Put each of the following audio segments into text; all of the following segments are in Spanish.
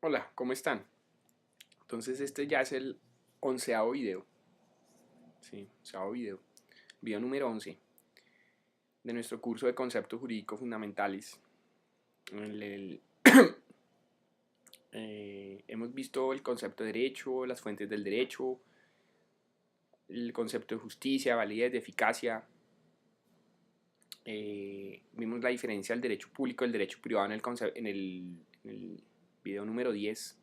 Hola, ¿cómo están? Entonces este ya es el 11º video, sí, 11º video número 11 de nuestro curso de conceptos jurídicos fundamentales. Hemos visto el concepto de derecho, las fuentes del derecho, el concepto de justicia, validez, de eficacia. Vimos la diferencia del derecho público y el derecho privado en el video número 10.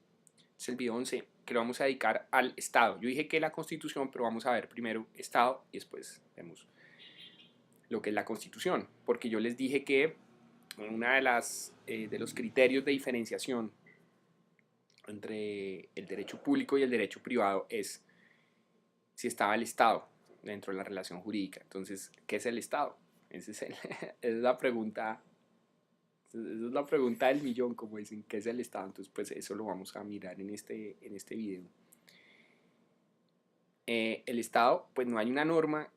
Es el video 11 que lo vamos a dedicar al Estado. Yo dije que la Constitución, pero vamos a ver primero Estado y después vemos lo que es la Constitución, porque yo les dije que una de los criterios de diferenciación entre el derecho público y el derecho privado es si estaba el Estado dentro de la relación jurídica. Entonces, ¿qué es el Estado? Esa es la pregunta. Esa es la pregunta del millón, como dicen, ¿qué es el Estado? Entonces, pues eso lo vamos a mirar en este video. El Estado, pues no hay una norma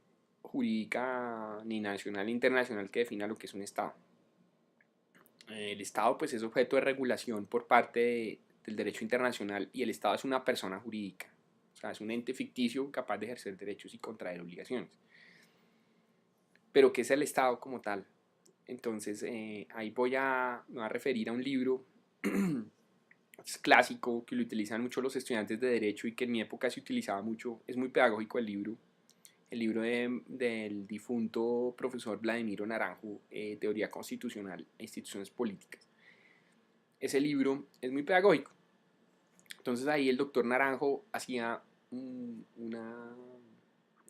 jurídica ni nacional ni internacional que defina lo que es un Estado. El Estado pues es objeto de regulación por parte del derecho internacional y el Estado es una persona jurídica, o sea, es un ente ficticio capaz de ejercer derechos y contraer obligaciones. Pero ¿qué es el Estado como tal? Entonces ahí me voy a referir a un libro es clásico que lo utilizan mucho los estudiantes de derecho y que en mi época se utilizaba mucho. Es muy pedagógico el libro del difunto profesor Vladimiro Naranjo, Teoría Constitucional e Instituciones Políticas. Ese libro es muy pedagógico. Entonces ahí el doctor Naranjo hacía un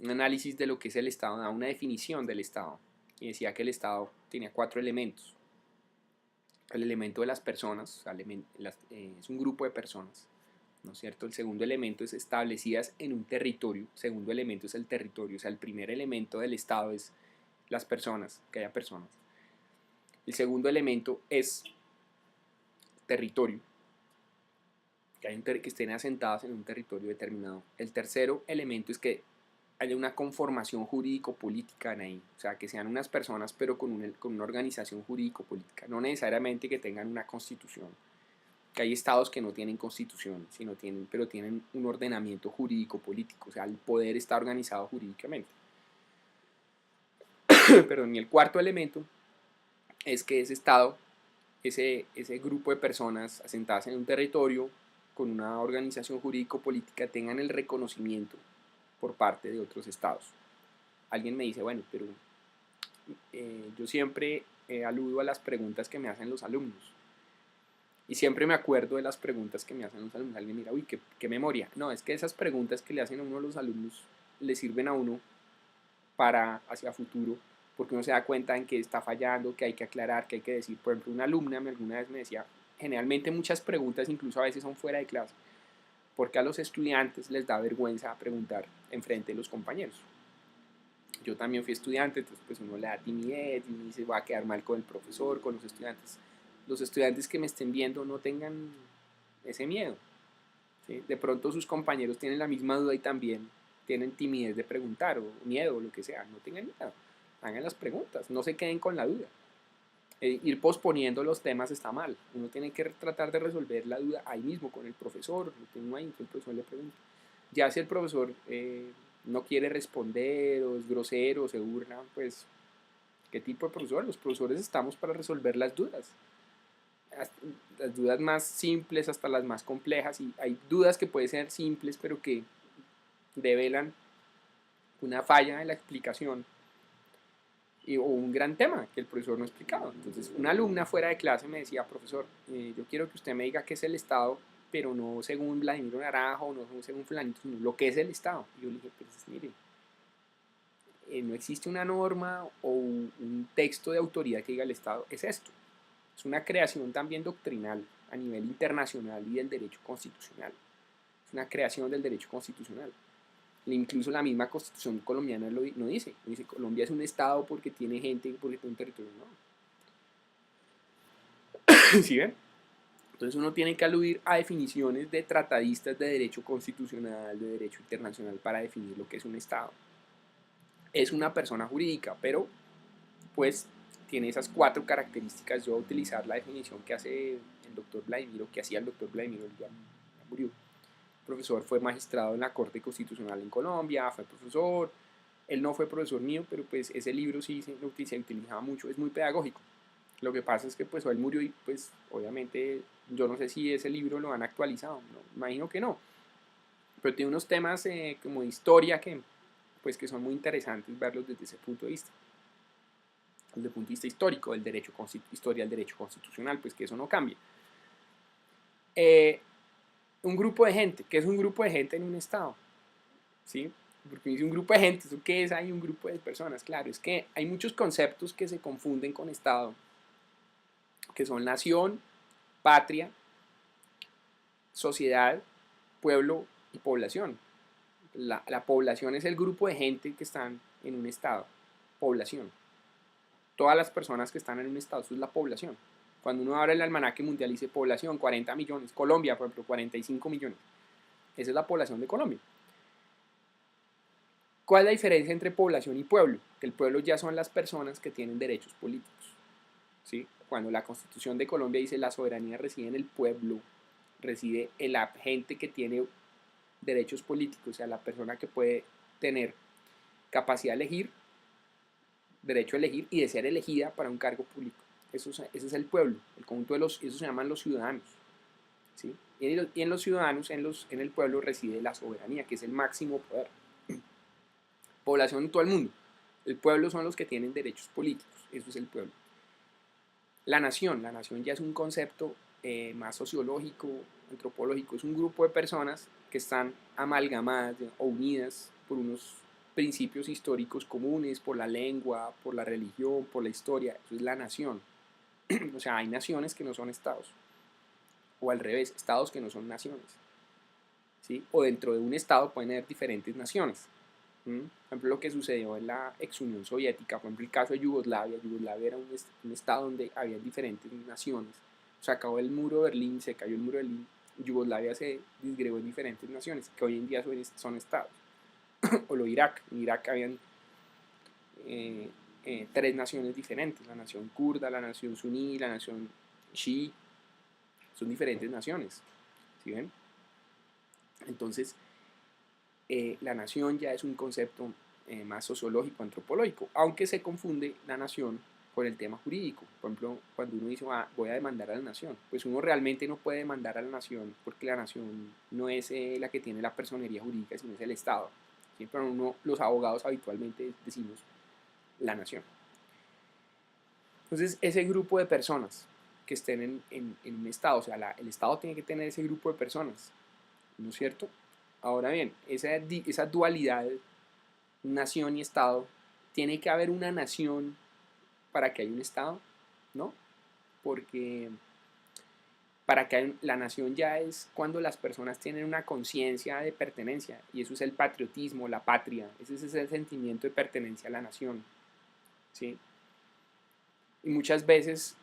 análisis de lo que es el Estado, daba una definición del Estado y decía que el Estado tenía 4 elementos. El elemento de las personas, o sea, es un grupo de personas, ¿no es cierto? El segundo elemento es establecidas en un territorio. El segundo elemento es el territorio. O sea, el primer elemento del Estado es las personas, que haya personas. El segundo elemento es territorio, que estén asentadas en un territorio determinado. El tercero elemento es que haya una conformación jurídico-política en ahí. O sea, que sean unas personas pero con una organización jurídico-política. No necesariamente que tengan una constitución. Que hay estados que no tienen constitución, pero tienen un ordenamiento jurídico-político, o sea, el poder está organizado jurídicamente. Perdón, y el cuarto elemento es que ese estado, ese grupo de personas asentadas en un territorio con una organización jurídico-política tengan el reconocimiento por parte de otros estados. Alguien me dice, bueno, pero yo siempre aludo a las preguntas que me hacen los alumnos. Y siempre me acuerdo de las preguntas que me hacen los alumnos. Alguien mira, uy, qué memoria. No, es que esas preguntas que le hacen a uno los alumnos le sirven a uno para hacia futuro, porque uno se da cuenta en que está fallando, que hay que aclarar, que hay que decir. Por ejemplo, una alumna alguna vez me decía, generalmente muchas preguntas, incluso a veces son fuera de clase, porque a los estudiantes les da vergüenza preguntar enfrente de los compañeros. Yo también fui estudiante, entonces pues uno le da timidez y se va a quedar mal con el profesor, con los estudiantes. Los estudiantes que me estén viendo no tengan ese miedo. ¿Sí? De pronto sus compañeros tienen la misma duda y también tienen timidez de preguntar o miedo o lo que sea. No tengan miedo, hagan las preguntas, no se queden con la duda. Ir posponiendo los temas está mal. Uno tiene que tratar de resolver la duda ahí mismo con el profesor. Lo tengo ahí, el profesor le pregunta. Ya si el profesor no quiere responder o es grosero o se burla, pues ¿qué tipo de profesor? Los profesores estamos para resolver las dudas más simples hasta las más complejas, y hay dudas que pueden ser simples pero que develan una falla en la explicación o un gran tema que el profesor no explicaba. Entonces una alumna fuera de clase me decía, profesor, yo quiero que usted me diga qué es el Estado, pero no según Vladimiro Naranjo, no según fulanito, sino lo que es el Estado. Y yo le dije, pues mire, no existe una norma o un texto de autoridad que diga el Estado es esto. Es una creación también doctrinal a nivel internacional y del derecho constitucional. Es una creación del derecho constitucional. Incluso la misma constitución colombiana no dice. No dice Colombia es un estado porque tiene gente, porque tiene un territorio. No. ¿Sí ven? Entonces uno tiene que aludir a definiciones de tratadistas de derecho constitucional, de derecho internacional para definir lo que es un estado. Es una persona jurídica, pero pues tiene esas 4 características. Yo voy a utilizar la definición que hace el doctor Vladimiro, que hacía el doctor Vladimiro, él ya murió. El profesor fue magistrado en la Corte Constitucional en Colombia, fue profesor. Él no fue profesor mío, pero pues ese libro sí se utilizaba mucho, es muy pedagógico. Lo que pasa es que pues él murió y pues obviamente yo no sé si ese libro lo han actualizado, ¿no? Imagino que no. Pero tiene unos temas como de historia que pues que son muy interesantes verlos desde ese punto de vista. Desde el punto de vista histórico del derecho, historia del derecho constitucional, pues que eso no cambia. Un grupo de gente, ¿qué es un grupo de gente en un estado? ¿Sí? Porque dice un grupo de gente, ¿eso qué es? Hay un grupo de personas, claro, es que hay muchos conceptos que se confunden con estado, que son nación, patria, sociedad, pueblo y población. La población es el grupo de gente que están en un estado, población. Todas las personas que están en un estado, eso es la población. Cuando uno abre el almanaque mundial y dice población, 40 millones, Colombia, por ejemplo, 45 millones. Esa es la población de Colombia. ¿Cuál es la diferencia entre población y pueblo? Que el pueblo ya son las personas que tienen derechos políticos. ¿Sí? Cuando la Constitución de Colombia dice la soberanía reside en el pueblo, reside en la gente que tiene derechos políticos, o sea, la persona que puede tener capacidad de elegir, derecho a elegir y de ser elegida para un cargo público. Ese es el pueblo, el conjunto de los, eso se llaman los ciudadanos. ¿Sí? Y en los ciudadanos, en el pueblo reside la soberanía, que es el máximo poder. Población en todo el mundo. El pueblo son los que tienen derechos políticos, eso es el pueblo. La nación ya es un concepto más sociológico, antropológico, es un grupo de personas que están amalgamadas o unidas por unos principios históricos comunes, por la lengua, por la religión, por la historia, eso es la nación. O sea, hay naciones que no son estados, o al revés, estados que no son naciones, ¿sí? O dentro de un estado pueden haber diferentes naciones. Por ejemplo, lo que sucedió en la ex Unión Soviética, por ejemplo, el caso de Yugoslavia. Yugoslavia era un estado donde había diferentes naciones. Se acabó el muro de Berlín, se cayó el muro de Berlín. Yugoslavia se disgregó en diferentes naciones, que hoy en día son estados. O lo Irak. En Irak habían 3 naciones diferentes: la nación kurda, la nación suní, la nación shií. Son diferentes naciones. ¿Sí ven? Entonces, la nación ya es un concepto más sociológico, antropológico, aunque se confunde la nación con el tema jurídico. Por ejemplo, cuando uno dice voy a demandar a la nación, pues uno realmente no puede demandar a la nación porque la nación no es la que tiene la personería jurídica, sino es el Estado. Siempre los abogados habitualmente decimos la nación. Entonces, ese grupo de personas que estén en un Estado, o sea, el Estado tiene que tener ese grupo de personas, ¿no es cierto? Ahora bien, esa dualidad nación y Estado, ¿tiene que haber una nación para que haya un Estado? ¿No? Porque para que la nación ya es cuando las personas tienen una conciencia de pertenencia, y eso es el patriotismo, la patria, ese es el sentimiento de pertenencia a la nación. ¿Sí? Y muchas veces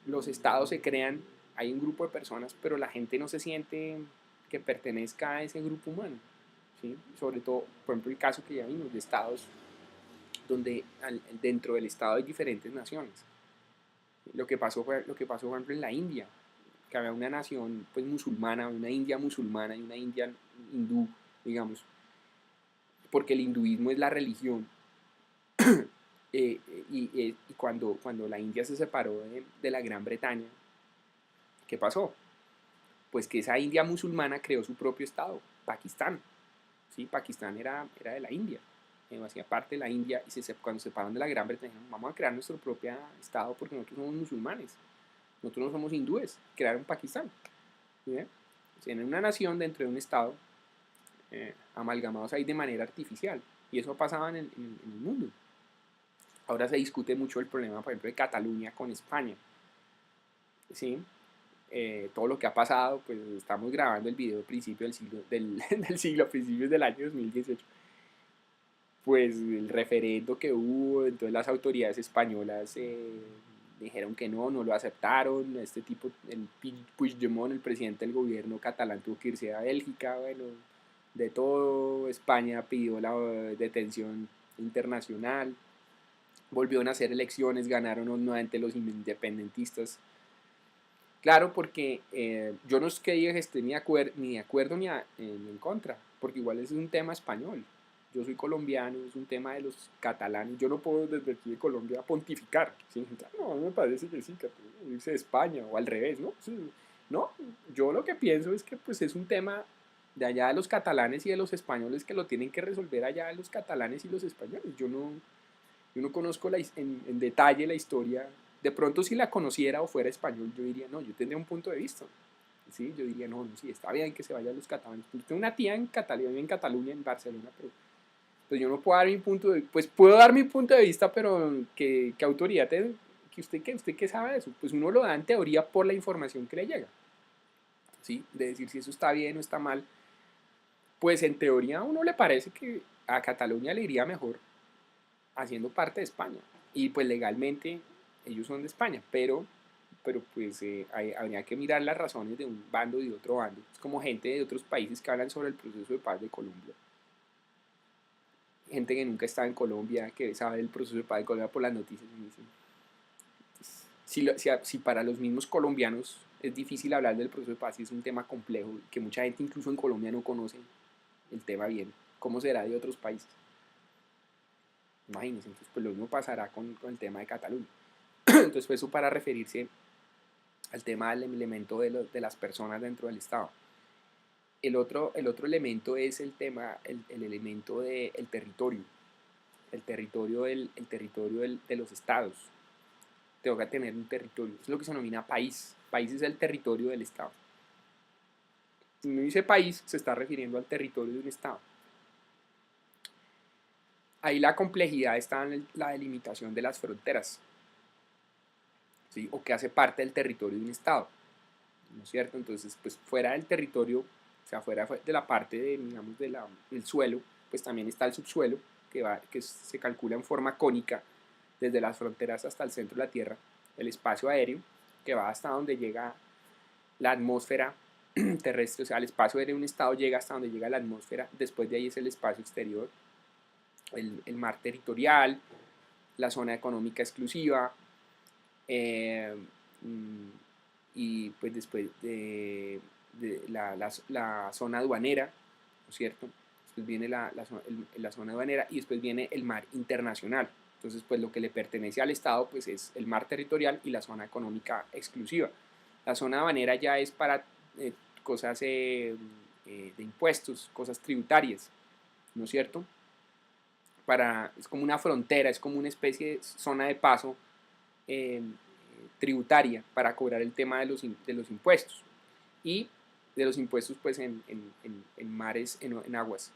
los estados se crean, hay un grupo de personas, pero la gente no se siente que pertenezca a ese grupo humano. ¿Sí? Sobre todo, por ejemplo, el caso que ya vimos de estados donde dentro del estado hay diferentes naciones. Lo que pasó, por ejemplo, en la India, que había una nación pues musulmana, una India musulmana y una India hindú, digamos, porque el hinduismo es la religión. Y cuando la India se separó de la Gran Bretaña, ¿qué pasó? Pues que esa India musulmana creó su propio estado, Pakistán. ¿Sí? Pakistán era de la India, hacía parte de la India, y cuando se separaron de la Gran Bretaña, vamos a crear nuestro propio estado porque nosotros somos musulmanes, nosotros no somos hindúes, crearon Pakistán. ¿Sí? Tienen una nación dentro de un estado, amalgamados ahí de manera artificial, y eso pasaba en el mundo. Ahora se discute mucho el problema, por ejemplo, de Cataluña con España. ¿Sí? Todo lo que ha pasado, pues estamos grabando el video principio del siglo, principios del año 2018. Pues el referendo que hubo, entonces las autoridades españolas dijeron que no lo aceptaron. Este tipo, el Puigdemont, el presidente del gobierno catalán, tuvo que irse a Bélgica. Bueno, de todo España pidió la detención internacional. volvieron a hacer elecciones, ganaron nuevamente los independentistas. Claro, porque yo no es que diga que esté ni de acuerdo ni en contra, porque igual es un tema español. Yo soy colombiano, es un tema de los catalanes. Yo no puedo desde aquí de Colombia pontificar. ¿Sí? No, a mí me parece que sí, que irse de España o al revés, ¿no? Sí, no, yo lo que pienso es que pues es un tema de allá de los catalanes y de los españoles que lo tienen que resolver allá de los catalanes y los españoles. Yo no conozco en detalle la historia. De pronto si la conociera o fuera español, yo diría, no, yo tendría un punto de vista. ¿Sí? Yo diría, no, no, sí, está bien que se vayan los catalanes. Pues tengo una tía en Cataluña, en Barcelona, pero pues yo no puedo dar mi punto de vista. Pues puedo dar mi punto de vista, pero ¿qué autoridad usted qué sabe de eso? Pues uno lo da en teoría por la información que le llega. ¿Sí? De decir si eso está bien o está mal. Pues en teoría a uno le parece que a Cataluña le iría mejor haciendo parte de España. Y pues legalmente ellos son de España, pero pues habría que mirar las razones de un bando y de otro bando. Es como gente de otros países que hablan sobre el proceso de paz de Colombia. Gente que nunca estaba en Colombia, que sabe del proceso de paz de Colombia por las noticias. Y dicen, pues, si para los mismos colombianos es difícil hablar del proceso de paz y es un tema complejo, que mucha gente incluso en Colombia no conoce el tema bien, ¿cómo será de otros países? Imagínense, entonces pues lo mismo pasará con el tema de Cataluña. Entonces fue eso para referirse al tema del elemento de las personas dentro del Estado. El otro elemento es el elemento del territorio, de los estados. Tengo que tener un territorio, es lo que se denomina país. País es el territorio del Estado. Si uno dice país, se está refiriendo al territorio de un Estado. Ahí la complejidad está en la delimitación de las fronteras, ¿sí? O que hace parte del territorio de un Estado, ¿no es cierto? Entonces, pues fuera del territorio, o sea, fuera de la parte digamos, del suelo, pues también está el subsuelo, que se calcula en forma cónica desde las fronteras hasta el centro de la Tierra, el espacio aéreo, que va hasta donde llega la atmósfera terrestre, o sea, el espacio aéreo de un estado llega hasta donde llega la atmósfera, después de ahí es el espacio exterior, el mar territorial, la zona económica exclusiva, eh, y pues después la zona aduanera, ¿no es cierto? Después viene la zona aduanera y después viene el mar internacional. Entonces, pues lo que le pertenece al Estado pues es el mar territorial y la zona económica exclusiva. La zona aduanera ya es para cosas de impuestos, cosas tributarias, ¿no es cierto? Es como una frontera, es como una especie de zona de paso eh, tributaria para cobrar el tema de los impuestos y de los impuestos pues en mares, en aguas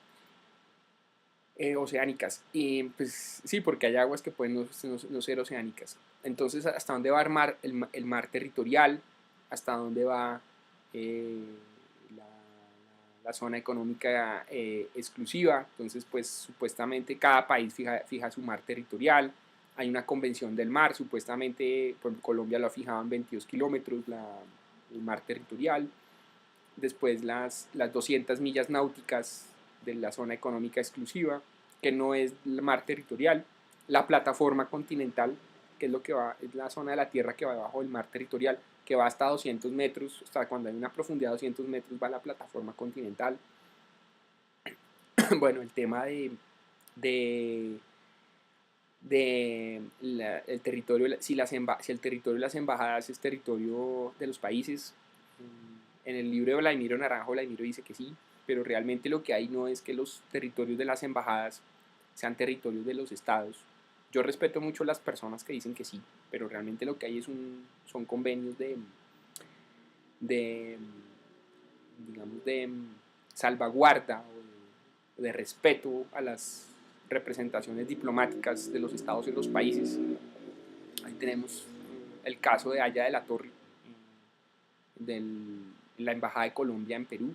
oceánicas. Y pues sí, porque hay aguas que pueden no ser oceánicas. Entonces, ¿hasta dónde va el mar territorial? ¿Hasta dónde va eh, la, la zona económica exclusiva? Entonces, pues supuestamente cada país fija su mar territorial. Hay una convención del mar, supuestamente Colombia lo ha fijado en 22 kilómetros, el mar territorial. Después las 200 millas náuticas de la zona económica exclusiva, que no es el mar territorial. La plataforma continental, que es la zona de la tierra que va debajo del mar territorial, que va hasta 200 metros, hasta cuando hay una profundidad de 200 metros va la plataforma continental. Bueno, el tema de el territorio, si el territorio de las embajadas es territorio de los países. En el libro de Vladimiro Naranjo, Vladimiro dice que sí, pero realmente lo que hay no es que los territorios de las embajadas sean territorios de los estados. Yo respeto mucho a las personas que dicen que sí, pero realmente lo que hay son convenios de, digamos, de salvaguarda o de respeto a las representaciones diplomáticas de los estados en los países. Ahí tenemos el caso de Haya de la Torre, de la Embajada de Colombia en Perú.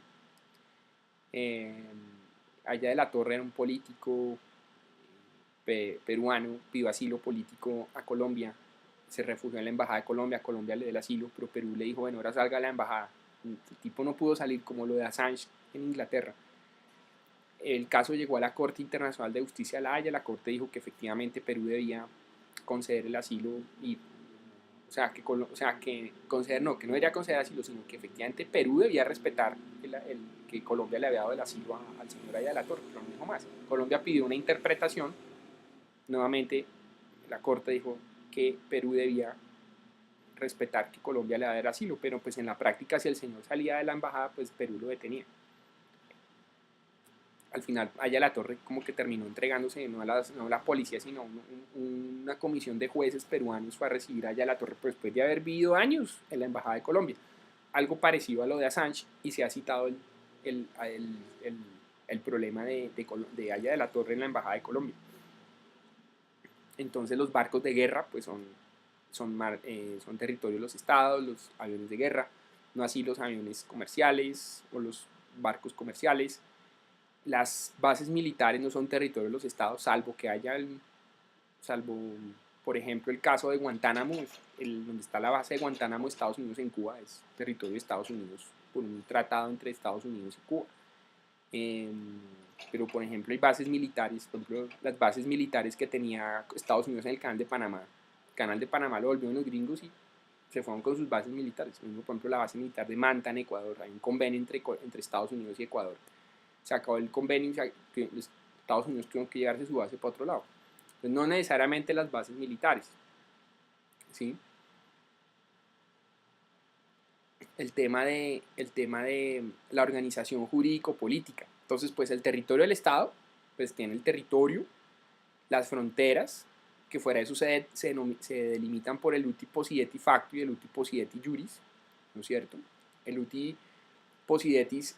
Haya de la Torre era un político peruano, pidió asilo político a Colombia, se refugió en la Embajada de Colombia, Colombia le dio el asilo, pero Perú le dijo, bueno, ahora salga a la embajada. El tipo no pudo salir, como lo de Assange en Inglaterra. El caso llegó a la Corte Internacional de Justicia de La Haya, la Corte dijo que efectivamente Perú debía conceder el asilo y, que conceder, no, que no debería conceder asilo, sino que efectivamente Perú debía respetar que Colombia le había dado el asilo al señor Aya de la Torre, pero no dijo más. Colombia pidió una interpretación, nuevamente la Corte dijo que Perú debía respetar que Colombia le daba el asilo, pero pues en la práctica si el señor salía de la embajada, pues Perú lo detenía. Al final Aya la Torre como que terminó entregándose no a la policía, sino una comisión de jueces peruanos fue a recibir a Aya la Torre pues, después de haber vivido años en la embajada de Colombia. Algo parecido a lo de Assange, y se ha citado el, el, el problema de Aya de la Torre en la embajada de Colombia. Entonces los barcos de guerra pues son territorio de los estados, los aviones de guerra, no así los aviones comerciales o los barcos comerciales. Las bases militares no son territorio de los estados, salvo por ejemplo el caso de Guantánamo, donde está la base de Guantánamo, Estados Unidos en Cuba, es territorio de Estados Unidos por un tratado entre Estados Unidos y Cuba. Pero por ejemplo hay bases militares, por ejemplo las bases militares que tenía Estados Unidos en el canal de Panamá lo volvieron los gringos y se fueron con sus bases militares. Por ejemplo la base militar de Manta en Ecuador, hay un convenio entre Estados Unidos y Ecuador, se acabó el convenio y Estados Unidos tuvo que llevarse su base para otro lado. Entonces no necesariamente las bases militares, ¿sí? El tema de la organización jurídico-política. Entonces, pues el territorio del Estado, pues tiene el territorio, las fronteras, que fuera de eso se delimitan por el uti possidetis facto y el uti possidetis juris, ¿no es cierto? El uti possidetis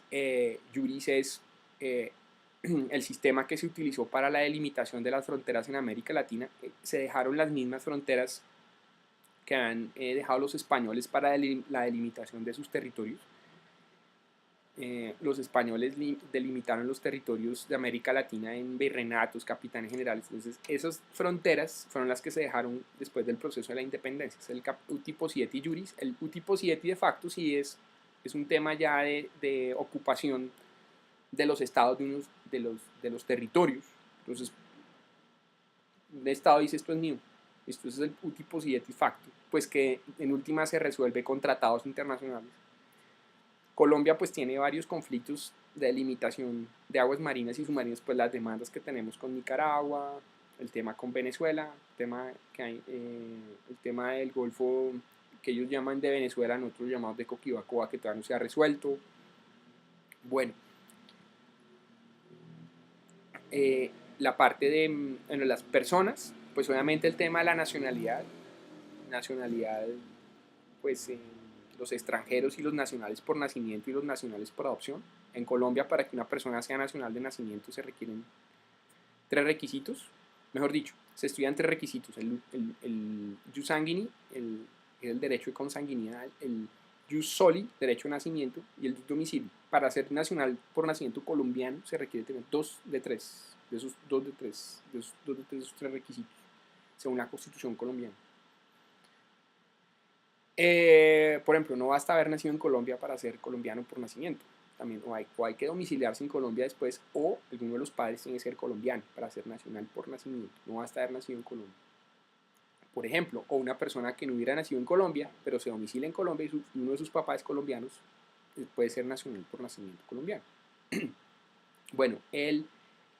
juris es el sistema que se utilizó para la delimitación de las fronteras en América Latina. Se dejaron las mismas fronteras que han dejado los españoles para la delimitación de sus territorios. Los españoles delimitaron los territorios de América Latina en virreinatos, capitanes generales. Entonces esas fronteras fueron las que se dejaron después del proceso de la independencia. Es el uti possidetis juris. El uti possidetis de facto sí es un tema ya de ocupación de los estados de los territorios. Entonces un estado dice esto es mío, esto es el uti possidetis facto, pues que en última se resuelve con tratados internacionales. Colombia pues tiene varios conflictos de delimitación de aguas marinas y submarinas, pues las demandas que tenemos con Nicaragua, el tema con Venezuela, el tema del Golfo que ellos llaman de Venezuela, nosotros llamamos de Coquibacoa, que todavía no se ha resuelto. Bueno, la parte de las personas, pues obviamente el tema de la nacionalidad, pues los extranjeros y los nacionales por nacimiento y los nacionales por adopción. En Colombia, para que una persona sea nacional de nacimiento se requieren 3 requisitos, mejor dicho, se estudian 3 requisitos: el jus sanguini, el derecho de consanguinidad, el jus soli, derecho de nacimiento, y el jus domicilio. Para ser nacional por nacimiento colombiano se requiere tener 2 de 3 de esos 3 requisitos, según la Constitución colombiana. Por ejemplo, no basta haber nacido en Colombia para ser colombiano por nacimiento. También hay que domiciliarse en Colombia después, o alguno de los padres tiene que ser colombiano para ser nacional por nacimiento. No basta haber nacido en Colombia. Por ejemplo, o una persona que no hubiera nacido en Colombia, pero se domicilia en Colombia y uno de sus papás es colombiano, puede ser nacional por nacimiento colombiano. Bueno, el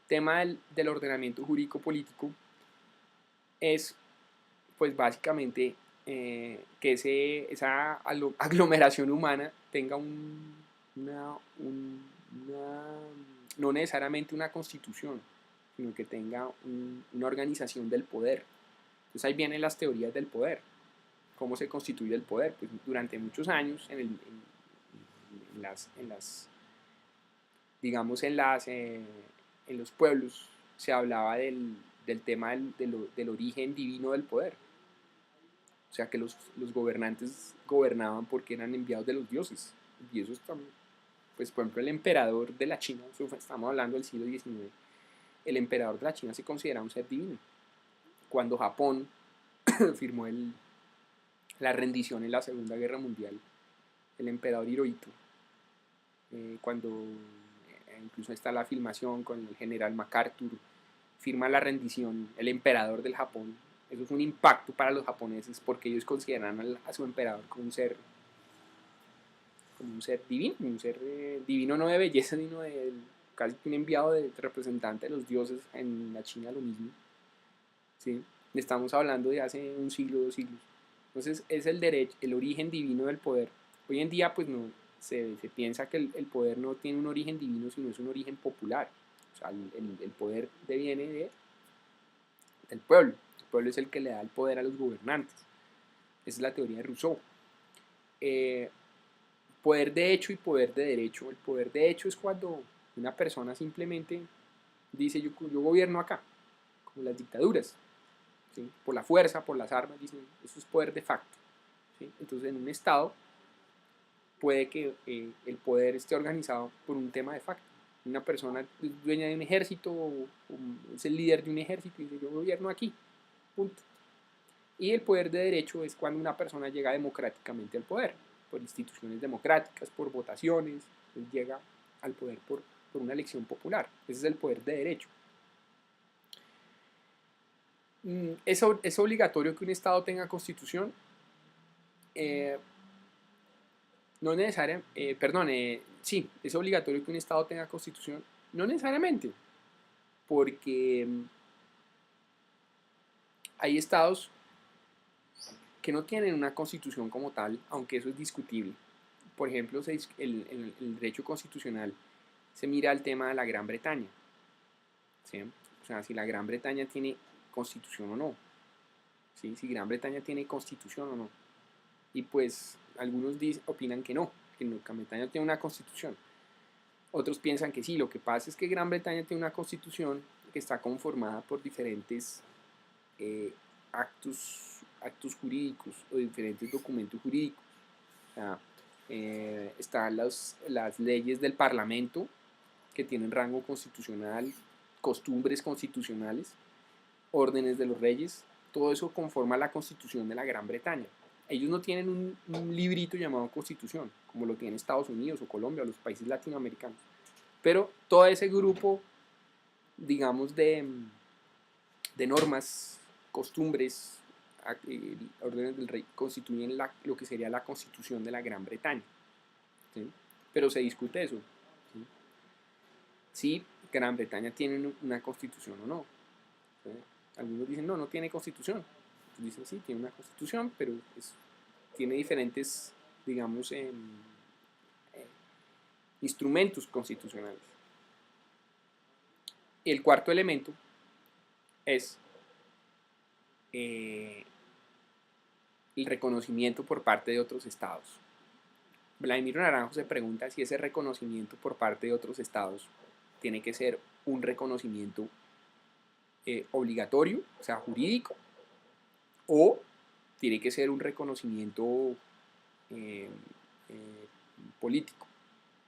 tema del ordenamiento jurídico político es, pues básicamente, que esa aglomeración humana tenga no necesariamente una constitución, sino que tenga una organización del poder. Entonces ahí vienen las teorías del poder. ¿Cómo se constituye el poder? Pues durante muchos años en los pueblos se hablaba del tema del origen divino del poder. O sea que los gobernantes gobernaban porque eran enviados de los dioses. Y eso está, pues por ejemplo el emperador de la China, estamos hablando del siglo XIX, el emperador de la China se considera un ser divino. Cuando Japón firmó la rendición en la Segunda Guerra Mundial, el emperador Hirohito, cuando incluso está la filmación con el general MacArthur, firma la rendición, el emperador del Japón, Eso fue un impacto para los japoneses porque ellos consideran a su emperador como un ser divino, un ser divino no de belleza, sino de casi un enviado de representante de los dioses. En la China lo mismo, ¿sí? Estamos hablando de hace un siglo, 2 siglos. Entonces es el derecho, el origen divino del poder. Hoy en día pues no se piensa que el poder no tiene un origen divino, sino es un origen popular. O sea, el poder deviene del pueblo. El pueblo es el que le da el poder a los gobernantes. Esa es la teoría de Rousseau. Eh, Poder de hecho y poder de derecho. El poder de hecho es cuando una persona simplemente dice yo gobierno acá, como las dictaduras, ¿sí? Por la fuerza, por las armas, dicen eso es poder de facto, ¿sí? Entonces en un estado puede que el poder esté organizado por un tema de facto. Una persona es dueña de un ejército o es el líder de un ejército y dice yo gobierno aquí, punto. Y el poder de derecho es cuando una persona llega democráticamente al poder, por instituciones democráticas, por votaciones, llega al poder por una elección popular. Ese es el poder de derecho. ¿Es obligatorio que un Estado tenga constitución? No necesariamente, sí, es obligatorio que un Estado tenga constitución. No necesariamente, porque hay estados que no tienen una constitución como tal, aunque eso es discutible. Por ejemplo, el derecho constitucional se mira al tema de la Gran Bretaña, ¿sí? O sea, si la Gran Bretaña tiene constitución o no, ¿sí? Si Gran Bretaña tiene constitución o no. Y pues algunos opinan que no, que Gran Bretaña tiene una constitución. Otros piensan que sí, lo que pasa es que Gran Bretaña tiene una constitución que está conformada por diferentes eh, actos jurídicos o diferentes documentos jurídicos. O sea, están las leyes del Parlamento que tienen rango constitucional, costumbres constitucionales, órdenes de los reyes, todo eso conforma la constitución de la Gran Bretaña. Ellos no tienen un librito llamado constitución, como lo tienen Estados Unidos o Colombia o los países latinoamericanos. Pero todo ese grupo, digamos, de normas, costumbres, órdenes del rey, constituyen lo que sería la constitución de la Gran Bretaña, ¿sí? Pero se discute eso, ¿sí? Si Gran Bretaña tiene una constitución o no, ¿sí? Algunos dicen no tiene constitución. Otros dicen sí, tiene una constitución, pero tiene diferentes, digamos, instrumentos constitucionales. Y el cuarto elemento es el reconocimiento por parte de otros estados. Vladimiro Naranjo se pregunta si ese reconocimiento por parte de otros estados tiene que ser un reconocimiento obligatorio, o sea, jurídico, o tiene que ser un reconocimiento eh, eh, político.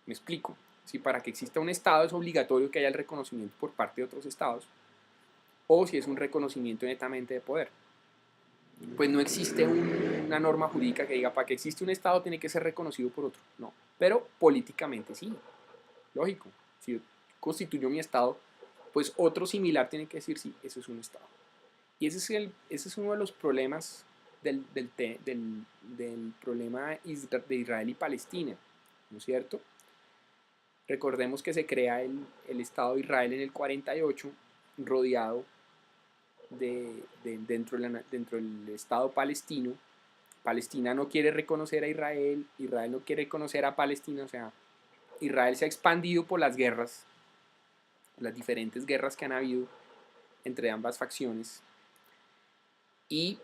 Me explico. Si para que exista un estado es obligatorio que haya el reconocimiento por parte de otros estados, o si es un reconocimiento netamente de poder. Pues no existe una norma jurídica que diga para que existe un estado tiene que ser reconocido por otro. No, pero políticamente sí, lógico. Si yo constituyo mi estado, pues otro similar tiene que decir sí, eso es un estado. Y ese es uno de los problemas del problema de Israel y Palestina, ¿no es cierto? Recordemos que se crea el Estado de Israel en el 48, rodeado dentro del Estado palestino. Palestina no quiere reconocer a Israel, Israel no quiere reconocer a Palestina, o sea, Israel se ha expandido por las guerras, las diferentes guerras que han habido entre ambas facciones. Y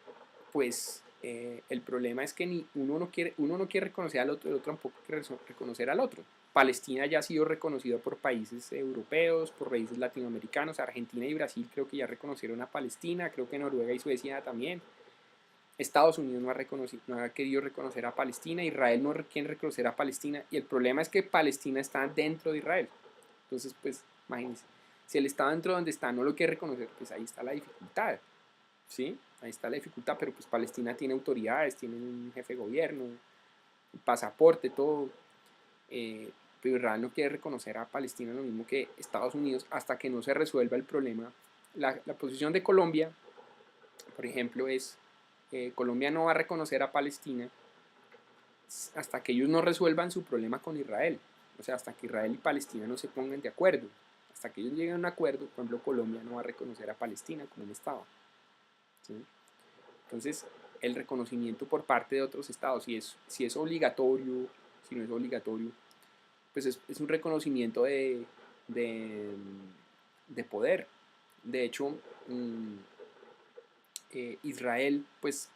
pues el problema es que uno no quiere reconocer al otro, el otro tampoco quiere reconocer al otro. Palestina ya ha sido reconocida por países europeos, por países latinoamericanos. Argentina y Brasil creo que ya reconocieron a Palestina, creo que Noruega y Suecia también. Estados Unidos no ha querido reconocer a Palestina, Israel no quiere reconocer a Palestina, y el problema es que Palestina está dentro de Israel. Entonces, pues, imagínense, si el Estado dentro de donde está no lo quiere reconocer, pues ahí está la dificultad, ¿sí? Ahí está la dificultad, pero pues Palestina tiene autoridades, tiene un jefe de gobierno, un pasaporte, todo. Pero Israel no quiere reconocer a Palestina lo mismo que Estados Unidos hasta que no se resuelva el problema. La posición de Colombia por ejemplo, es Colombia no va a reconocer a Palestina hasta que ellos no resuelvan su problema con Israel. O sea, hasta que Israel y Palestina no se pongan de acuerdo. Hasta que ellos lleguen a un acuerdo, por ejemplo, Colombia no va a reconocer a Palestina como un Estado. ¿Sí? Entonces, el reconocimiento por parte de otros estados, si es obligatorio, si no es obligatorio, pues es un reconocimiento de poder. De hecho, Israel, pues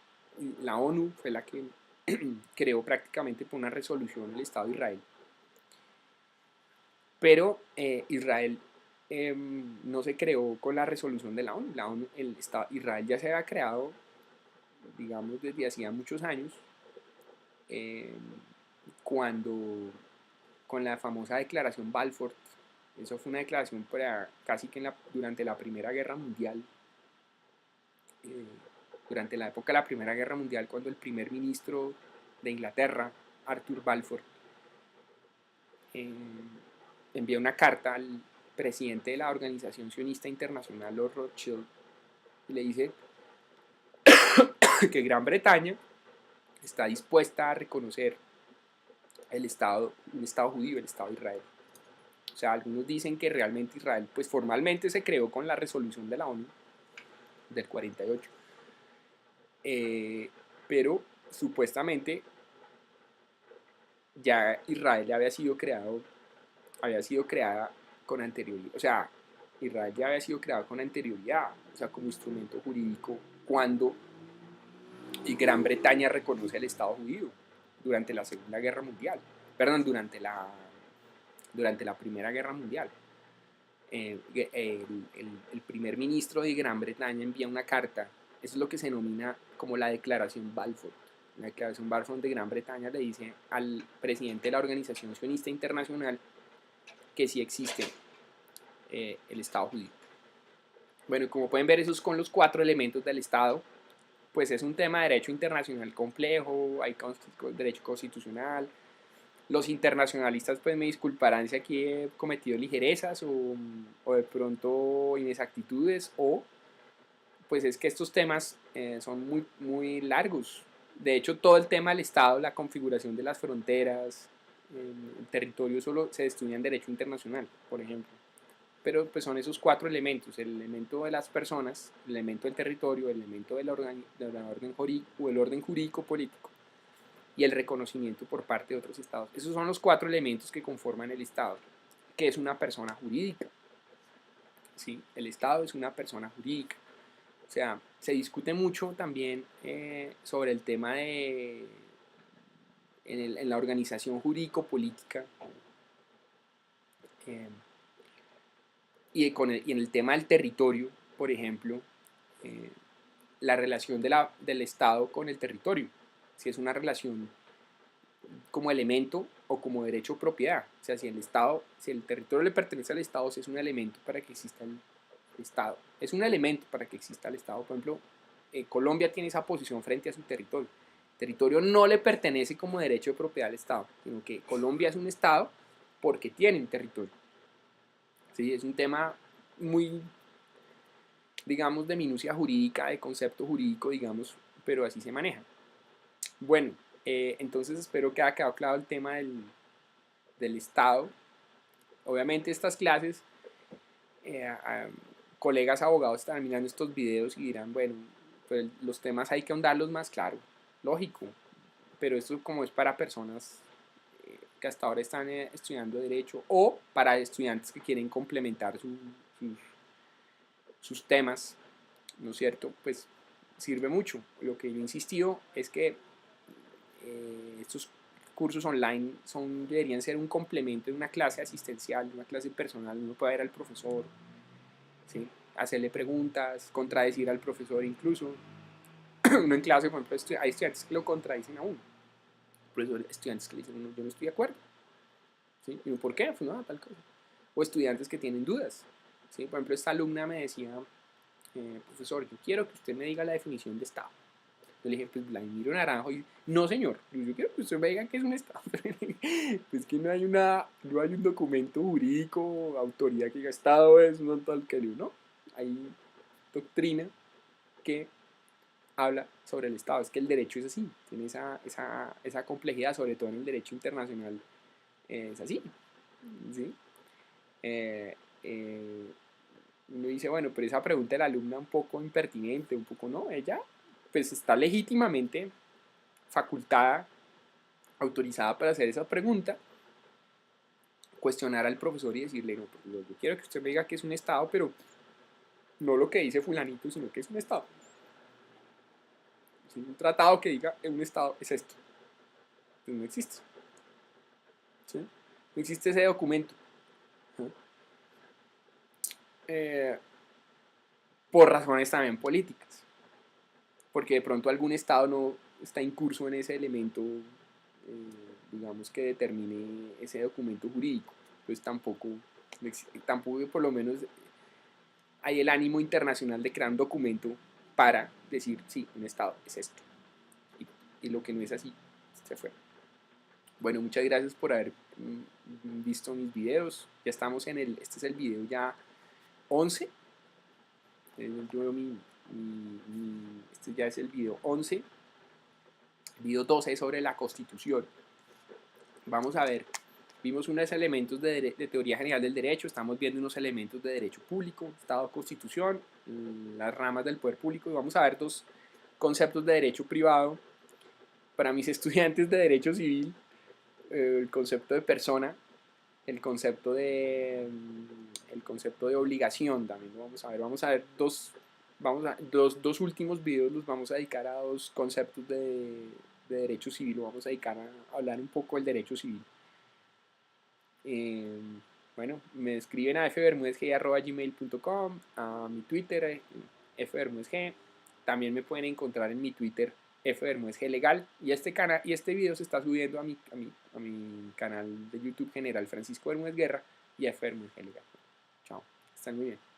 la ONU fue la que creó prácticamente por una resolución el Estado de Israel. Pero Israel no se creó con la resolución de la ONU. Israel ya se había creado, digamos, desde hacía muchos años, cuando con la famosa declaración Balfour. Eso fue una declaración casi que durante la Primera Guerra Mundial. Durante la época de la Primera Guerra Mundial, cuando el primer ministro de Inglaterra, Arthur Balfour, envía una carta al presidente de la Organización Sionista Internacional, Lord Rothschild, y le dice que Gran Bretaña está dispuesta a reconocer un Estado judío, el Estado de Israel. O sea, algunos dicen que realmente Israel, pues formalmente se creó con la resolución de la ONU del 48, pero supuestamente ya Israel ya había sido creada con anterioridad. O sea, Israel ya había sido creado con anterioridad, o sea, como instrumento jurídico, cuando Gran Bretaña reconoce el Estado judío durante la Segunda Guerra Mundial, perdón, durante la Primera Guerra Mundial. El primer ministro de Gran Bretaña envía una carta, eso es lo que se denomina como la Declaración Balfour. La Declaración Balfour de Gran Bretaña le dice al presidente de la Organización Sionista Internacional que sí existe el Estado judío. Bueno, como pueden ver, esos son los 4 elementos del Estado. Pues es un tema de derecho internacional complejo, hay derecho constitucional. Los internacionalistas pues me disculparán si aquí he cometido ligerezas o de pronto inexactitudes, o pues es que estos temas son muy, muy largos. De hecho, todo el tema del Estado, la configuración de las fronteras, el territorio, solo se estudia en derecho internacional, por ejemplo. Pero pues son esos 4 elementos: el elemento de las personas, el elemento del territorio, el elemento del orden jurídico político y el reconocimiento por parte de otros estados. Esos son los 4 elementos que conforman el Estado, que es una persona jurídica. ¿Sí? El Estado es una persona jurídica. O sea, se discute mucho también sobre el tema de en la organización jurídico-política y en el tema del territorio, por ejemplo, la relación del Estado con el territorio, si es una relación como elemento o como derecho o propiedad. O sea, si el territorio le pertenece al Estado, si es un elemento para que exista el Estado. Es un elemento para que exista el Estado. Por ejemplo, Colombia tiene esa posición frente a su territorio. El territorio no le pertenece como derecho de propiedad al Estado, sino que Colombia es un Estado porque tiene un territorio. ¿Sí? Es un tema muy, digamos, de minucia jurídica, de concepto jurídico, digamos, pero así se maneja. Bueno, entonces espero que haya quedado claro el tema del Estado. Obviamente estas clases, colegas abogados estarán mirando estos videos y dirán, bueno, pues los temas hay que ahondarlos más, claro, lógico, pero esto como es para personas que hasta ahora están estudiando Derecho, o para estudiantes que quieren complementar sus temas, ¿no es cierto? Pues sirve mucho. Lo que yo he insistido es que estos cursos online deberían ser un complemento de una clase asistencial, de una clase personal. Uno puede ir al profesor, ¿sí? Hacerle preguntas, contradecir al profesor incluso. Uno en clase, por ejemplo, hay estudiantes que lo contradicen a uno. Estudiantes que le dicen, yo no estoy de acuerdo. ¿Sí? Y ¿por qué? Pues no, tal cosa. O estudiantes que tienen dudas. ¿Sí? Por ejemplo, esta alumna me decía, profesor, yo quiero que usted me diga la definición de Estado. Yo le dije, pues Vladimiro Naranjo, y no señor, yo quiero que usted me diga qué es un Estado. Pues que no hay un documento jurídico, autoridad que diga Estado es un tal que no. Hay doctrina que habla sobre el Estado. Es que el derecho es así, tiene esa complejidad, sobre todo en el derecho internacional, es así, ¿sí? Eh, eh, Uno dice, bueno, pero esa pregunta de la alumna un poco impertinente, un poco no, ella pues está legítimamente facultada, autorizada para hacer esa pregunta, cuestionar al profesor y decirle, no, profesor, yo quiero que usted me diga que es un Estado, pero no lo que dice fulanito, sino que es un Estado. Es un tratado que diga un Estado es esto. Pues no existe. ¿Sí? No existe ese documento. ¿No? Eh, por razones también políticas. Porque de pronto algún Estado no está incurso en ese elemento, digamos, que determine ese documento jurídico. Pues tampoco por lo menos hay el ánimo internacional de crear un documento para decir, sí, un Estado es esto. Y lo que no es así, se fue. Bueno, muchas gracias por haber visto mis videos. Ya estamos este es el video ya 11. Este ya es el video 11. Video 12 sobre la Constitución. Vamos a ver, vimos unos elementos de teoría general del derecho, estamos viendo unos elementos de derecho público, Estado, Constitución, las ramas del poder público, y vamos a ver dos conceptos de derecho privado. Para mis estudiantes de derecho civil, el concepto de persona, el concepto de obligación también lo vamos a ver dos últimos videos los vamos a dedicar a dos conceptos de derecho civil, lo vamos a dedicar a hablar un poco del derecho civil. Bueno, me escriben a fbermudezg@gmail.com, a mi Twitter, fbermudezg. También me pueden encontrar en mi Twitter, fbermudezg legal. Y este video se está subiendo a mi canal de YouTube general Francisco Bermúdez Guerra y fbermudezg legal. Chao, están muy bien.